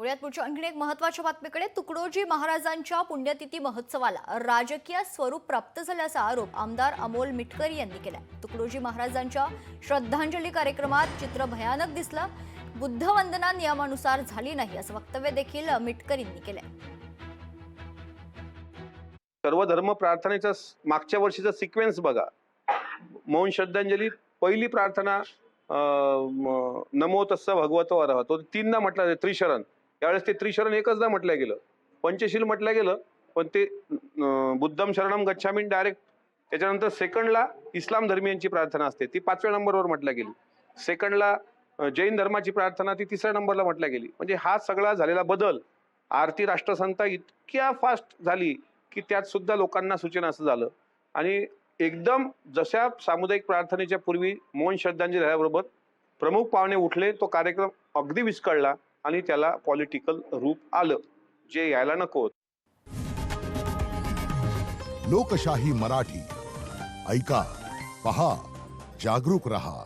वळूयात पुढच्या आणखी एक महत्त्वाच्या बातमीकडे. तुकडोजी महाराजांच्या पुण्यतिथी महोत्सवाला राजकीय स्वरूप प्राप्त झाल्याचा आरोप आमदार अमोल मिटकरी यांनी केला. तुकडोजी महाराजांच्या श्रद्धांजली कार्यक्रमात चित्र भयानक दिसलं. बुद्धवंदना नियमानुसार झाली नाही असं वक्तव्य देखील मिटकरींनी केलंय. सर्व धर्म प्रार्थनेचा मागच्या वर्षीचा सिक्वेन्स बघा. मौन श्रद्धांजली पहिली प्रार्थना नमो तस्स भगवतो अरहतो तीनदा म्हटलं त्रिशरण. त्यावेळेस ते त्रिशरण एकचदा म्हटलं गेलं, पंचशील म्हटलं गेलं, पण ते बुद्धम शरणम गच्छामी डायरेक्ट. त्याच्यानंतर सेकंडला इस्लाम धर्मियांची प्रार्थना असते, ती 5व्या नंबरवर म्हटल्या गेली. सेकंडला जैन धर्माची प्रार्थना ती 3ऱ्या नंबरला म्हटल्या गेली. म्हणजे हा सगळा झालेला बदल, आरती राष्ट्रसंता इतक्या फास्ट झाली की त्यात सुद्धा लोकांना सूचना असं झालं. आणि एकदम जशा सामुदायिक प्रार्थनेच्या पूर्वी मौन श्रद्धांजली झाल्याबरोबर प्रमुख पाहुणे उठले, तो कार्यक्रम अगदी विस्कळला आणि त्याला पॉलिटिकल रूप आलं, जे यायला नको. लोकशाही मराठी ऐका, पहा, जागरूक रहा.